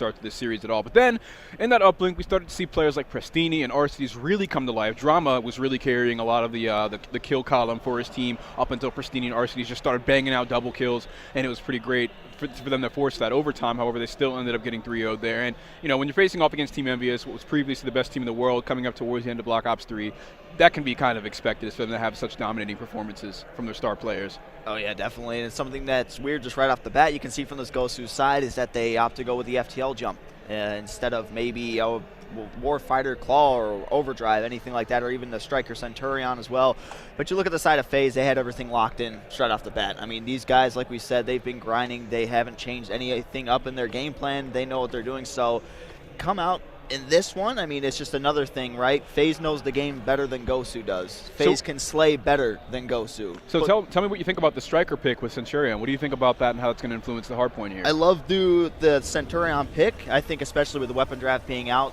start to this series at all. But then, in that uplink, we started to see players like Prestini and Arceus really come to life. Drama was really carrying a lot of the kill column for his team up until Prestini and Arceus just started banging out double kills, and it was pretty great for them to force that overtime. However, they still ended up getting 3-0'd there. And, you know, when you're facing off against Team Envious, what was previously the best team in the world, coming up towards the end of Black Ops 3, that can be kind of expected for them to have such dominating performances from their star players. Oh, yeah, definitely. And it's something that's weird just right off the bat. You can see from this Gosu side is that they opt to go with the FTL jump instead of maybe a Warfighter Claw or Overdrive, anything like that, or even the Striker Centurion as well. But you look at the side of FaZe, they had everything locked in straight off the bat. I mean, these guys, like we said, they've been grinding. They haven't changed anything up in their game plan. They know what they're doing. So come out in this one, I mean, it's just another thing, right? FaZe knows the game better than Gosu does. FaZe can slay better than Gosu. So tell me what you think about the Striker pick with Centurion. What do you think about that and how it's going to influence the hardpoint here? I love the Centurion pick. I think especially with the weapon draft being out,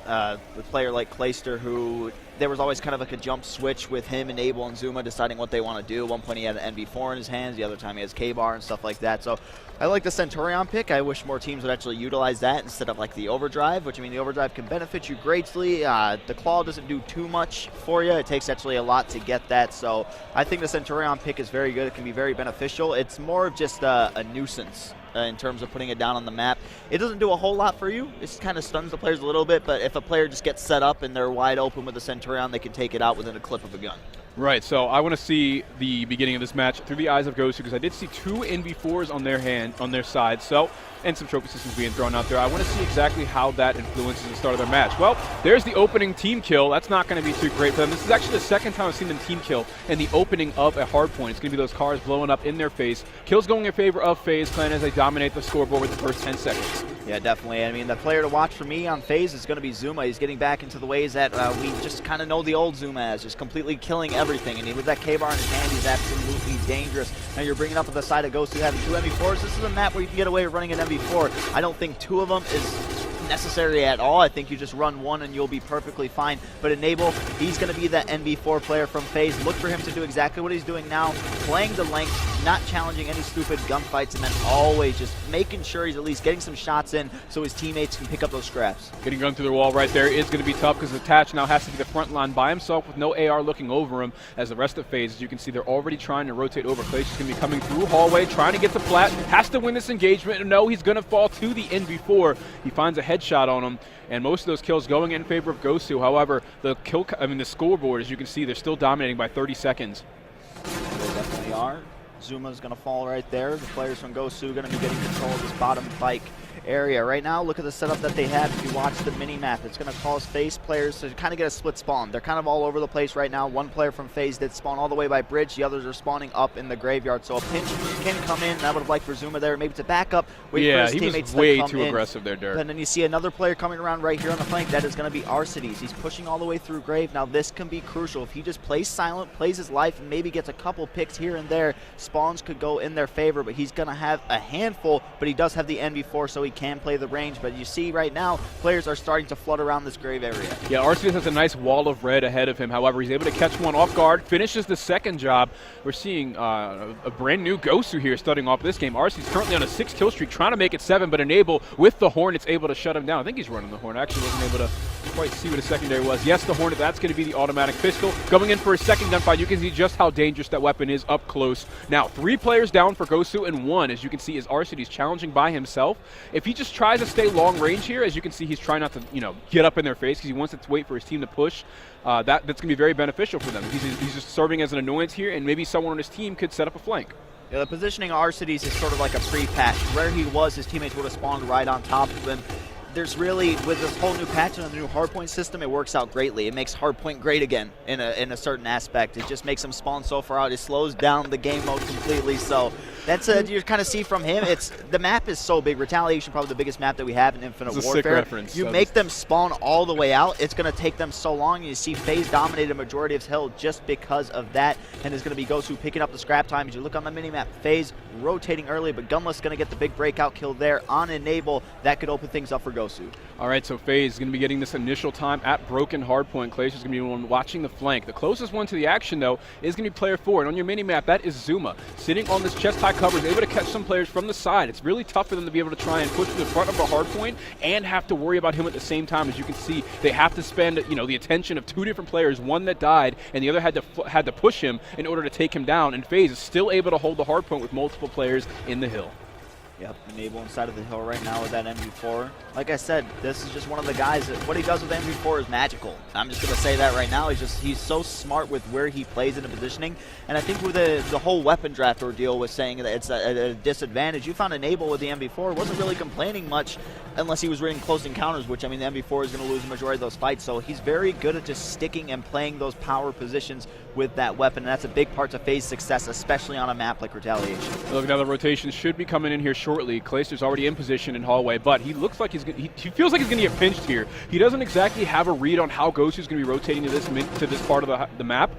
with a player like Clayster, who there was always kind of like a jump switch with him and Abel and Zuma deciding what they want to do. At one point he had an NV4 in his hands, the other time he has K-Bar and stuff like that. So I like the Centurion pick. I wish more teams would actually utilize that instead of like the Overdrive, which I mean the Overdrive can benefit you greatly. The Claw doesn't do too much for you. It takes actually a lot to get that. So I think the Centurion pick is very good. It can be very beneficial. It's more of just a nuisance in terms of putting it down on the map. It doesn't do a whole lot for you. It kind of stuns the players a little bit, but if a player just gets set up and they're wide open with the Centurion, they can take it out within a clip of a gun. Right, so I want to see the beginning of this match through the eyes of Gosu, because I did see 2 NV4s on their side, so, and some trophy systems being thrown out there. I want to see exactly how that influences the start of their match. Well, there's the opening team kill. That's not going to be too great for them. This is actually the second time I've seen them team kill in the opening of a hard point. It's going to be those cars blowing up in their face. Kills going in favor of FaZe Clan as they dominate the scoreboard with the first 10 seconds. Yeah, definitely. I mean, the player to watch for me on FaZe is going to be Zuma. He's getting back into the ways that we just kind of know the old Zuma as, just completely killing everything. And with that K-Bar in his hand, he's absolutely dangerous. Now you're bringing up at the side of Gosu having 2 MV4s. This is a map where you can get away with running an MV4. I don't think 2 of them is necessary at all. I think you just run 1 and you'll be perfectly fine. But Enable, he's going to be that NV4 player from FaZe. Look for him to do exactly what he's doing now, playing the length, not challenging any stupid gunfights, and then always just making sure he's at least getting some shots in so his teammates can pick up those scraps. Getting run through the wall right there is going to be tough because Attach now has to be the front line by himself with no AR looking over him, as the rest of FaZe, as you can see, they're already trying to rotate over. Clay's just going to be coming through hallway, trying to get to flat, has to win this engagement, and no, he's going to fall to the NV4. He finds a headshot on him, and most of those kills going in favor of Gosu. However, the scoreboard, as you can see, they're still dominating by 30 seconds. They definitely are. Zuma's going to fall right there. The players from Gosu going to be getting control of this bottom bike area. Right now, look at the setup that they have. If you watch the mini-map, it's going to cause FaZe players to kind of get a split spawn. They're kind of all over the place right now. One player from FaZe did spawn all the way by bridge. The others are spawning up in the graveyard. So a pinch can come in. I would have liked for Zuma there. Maybe to back up, wait for his teammates to come in. Yeah, he was way too aggressive there, Dirk. And then you see another player coming around right here on the flank. That is going to be Arceus. He's pushing all the way through grave. Now this can be crucial. If he just plays silent, plays his life, and maybe gets a couple picks here and there, spawns could go in their favor, but he's going to have a handful, but he does have the NV4, so he can play the range. But you see right now, players are starting to flood around this grave area. Yeah, Arceus has a nice wall of red ahead of him. However, he's able to catch one off guard, finishes the second job. We're seeing a brand new Gosu here starting off this game. Arceus currently on a 6 kill streak, trying to make it 7, but Enable with the Hornet's able to shut him down. I think he's running the Hornet. Actually wasn't able to quite see what his secondary was. Yes, the Hornet, that's going to be the automatic pistol. Going in for his second gunfight, you can see just how dangerous that weapon is up close. Now, 3 players down for Gosu, and 1, as you can see, is Arceus challenging by himself. If he just tries to stay long range here, as you can see, he's trying not to, get up in their face because he wants to wait for his team to push. That's going to be very beneficial for them. He's just serving as an annoyance here, and maybe someone on his team could set up a flank. Yeah, the positioning of Arceus is sort of like a pre-patch. Where he was, his teammates would have spawned right on top of him. There's really, with this whole new patch and the new hardpoint system, it works out greatly. It makes hardpoint great again in a certain aspect. It just makes him spawn so far out. It slows down the game mode completely. So that's you kind of see from him. The map is so big. Retaliation, probably the biggest map that we have in Infinite Warfare. Sick reference. You make them spawn all the way out. It's going to take them so long. You see FaZe dominate a majority of hill just because of that. And it's going to be Gosu picking up the scrap time. As you look on the minimap, FaZe rotating early, but Gunless going to get the big breakout kill there on Enable. That could open things up for Gosu. All right, so FaZe is going to be getting this initial time at Broken Hardpoint. Clay's is going to be the one watching the flank. The closest one to the action, though, is going to be player 4. And on your mini-map, that is Zuma. Sitting on this chest-high cover, is able to catch some players from the side. It's really tough for them to be able to try and push to the front of a hard point and have to worry about him at the same time. As you can see, they have to spend, the attention of two different players, one that died and the other had to push him in order to take him down. And FaZe is still able to hold the hard point with multiple players in the hill. Yep, Enable inside of the hill right now with that MV4. Like I said, this is just one of the guys that what he does with MV4 is magical. I'm just going to say that right now. He's so smart with where he plays into positioning. And I think with the whole weapon draft ordeal was saying that it's a disadvantage. You found Enable with the MV4 wasn't really complaining much unless he was running close encounters, which, I mean, the MV4 is going to lose the majority of those fights. So he's very good at just sticking and playing those power positions with that weapon. And that's a big part to FaZe's success, especially on a map like Retaliation. Look, now the rotation should be coming in here shortly. Clayster's already in position in hallway, but he looks like he feels like he's going to get pinched here. He doesn't exactly have a read on how Gosu's going to be rotating to this part of the map,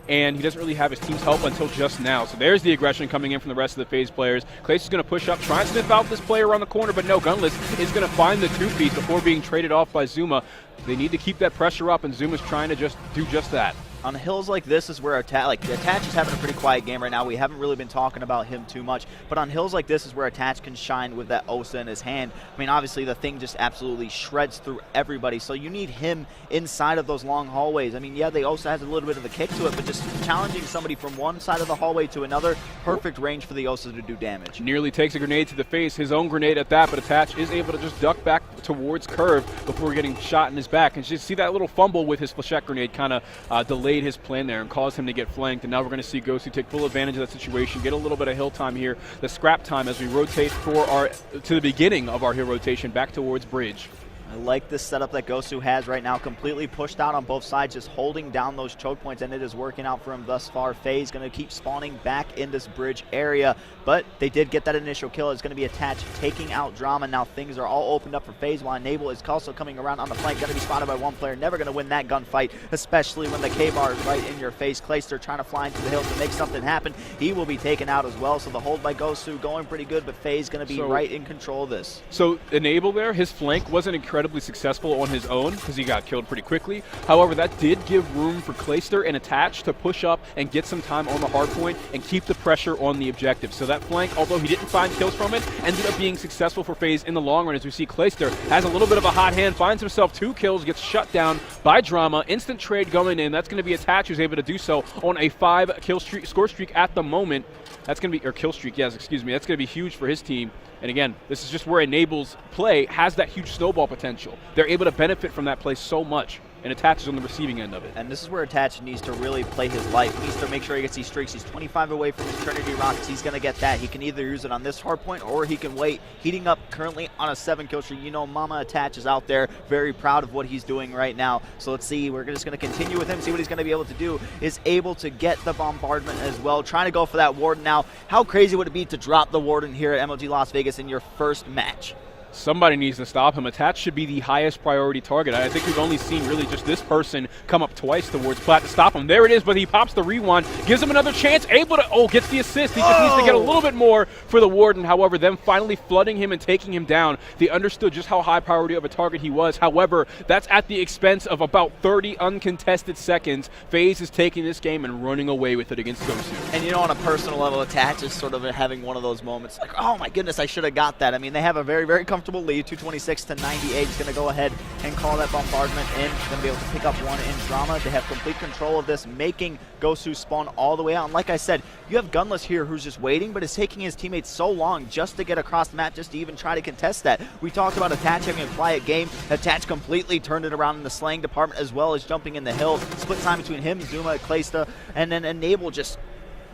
and he doesn't really have his team's help until just now. So there's the aggression coming in from the rest of the FaZe players. Clayster's going to push up, try and sniff out this player around the corner, but no, Gunless is going to find the two-piece before being traded off by Zuma. They need to keep that pressure up, and Zuma's trying to just do just that. On hills like this is where Attach is having a pretty quiet game right now. We haven't really been talking about him too much, but on hills like this is where Attach can shine with that Osa in his hand. I mean, obviously the thing just absolutely shreds through everybody, so you need him inside of those long hallways. I mean, yeah, the Osa has a little bit of a kick to it, but just challenging somebody from one side of the hallway to another, perfect range for the Osa to do damage. Nearly takes a grenade to the face, his own grenade at that, but Attach is able to just duck back towards Curve before getting shot in his back. And you see that little fumble with his flechette grenade kind of delayed his plan there and caused him to get flanked. And now we're going to see Gosu take full advantage of that situation, get a little bit of hill time here, the scrap time as we rotate to the beginning of our hill rotation back towards bridge. I like this setup that Gosu has right now, completely pushed out on both sides, just holding down those choke points, and it is working out for him thus far. FaZe going to keep spawning back in this bridge area, but they did get that initial kill. It's going to be Attached taking out Drama. Now things are all opened up for FaZe, while Enable is also coming around on the flank, going to be spotted by one player. Never going to win that gunfight, especially when the K-bar is right in your face. Clayster trying to fly into the hill to make something happen. He will be taken out as well, so the hold by Gosu going pretty good, but FaZe going to be right in control of this. So Enable there, his flank wasn't incredibly successful on his own because he got killed pretty quickly. However, that did give room for Clayster and Attach to push up and get some time on the hard point and keep the pressure on the objective. So that flank, although he didn't find kills from it, ended up being successful for FaZe in the long run. As we see, Clayster has a little bit of a hot hand, finds himself 2 kills, gets shut down by Drama. Instant trade going in. That's going to be Attach who's able to do so on a 5 kill score streak at the moment. That's going to be, or kill streak, yes, excuse me. That's going to be huge for his team. And again, this is just where Enable's play has that huge snowball potential. They're able to benefit from that play so much, and Attach is on the receiving end of it. And this is where Attach needs to really play his life. He needs to make sure he gets these streaks. He's 25 away from his Trinity Rockets. He's going to get that. He can either use it on this hard point or he can wait. Heating up currently on a 7 kill streak. You know, Mama Attach is out there, very proud of what he's doing right now. So let's see. We're just going to continue with him, see what he's going to be able to do. Is able to get the bombardment as well. Trying to go for that Warden now. How crazy would it be to drop the Warden here at MLG Las Vegas in your first match? Somebody needs to stop him. Attach should be the highest priority target. I think we've only seen really just this person come up twice towards Plat to stop him. There it is, but he pops the rewind, gives him another chance, able to, gets the assist. He just needs to get a little bit more for the Warden. However, them finally flooding him and taking him down, they understood just how high priority of a target he was. However, that's at the expense of about 30 uncontested seconds. FaZe is taking this game and running away with it against Gosu. And you know, on a personal level, Attach is sort of having one of those moments like, oh my goodness, I should have got that. I mean, they have a very, very comfortable lead, 226 to 98. He's going to go ahead and call that bombardment in. He's going to be able to pick up one in Drama. They have complete control of this, making Gosu spawn all the way out. And like I said, you have Gunless here who's just waiting, but is taking his teammates so long just to get across the map, just to even try to contest that. We talked about Attach having a quiet game. Attach completely turned it around in the slaying department, as well as jumping in the hill. Split time between him, Zuma, Clayster, and then Enable just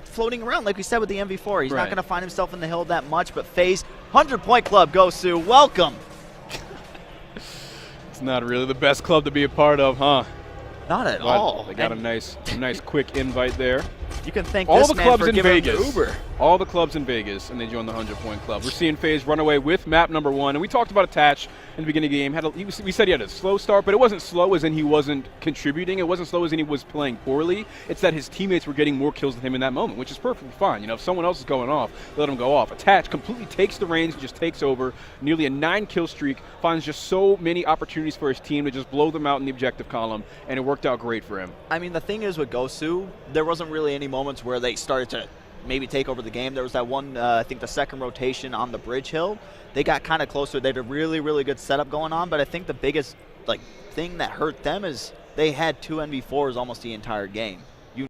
floating around, like we said with the MV4. He's not going to find himself in the hill that much, but FaZe, 100-point club, Gosu, welcome. It's not really the best club to be a part of, huh? Not at all. They got a nice quick invite there. You can thank all this the man clubs for in giving Vegas. him Uber. All the clubs in Vegas, and they joined the 100-point club. We're seeing FaZe run away with map number 1, and we talked about Attach in the beginning of the game. We said he had a slow start, but it wasn't slow as in he wasn't contributing. It wasn't slow as in he was playing poorly. It's that his teammates were getting more kills than him in that moment, which is perfectly fine. You know, if someone else is going off, let him go off. Attach completely takes the reins, just takes over. Nearly a 9-kill streak, finds just so many opportunities for his team to just blow them out in the objective column, and it worked out great for him. I mean, the thing is with Gosu, there wasn't really any moments where they started to maybe take over the game. There was that one, I think the second rotation on the bridge hill. They got kind of closer. They had a really, really good setup going on, but I think the biggest thing that hurt them is they had 2 NV4s almost the entire game.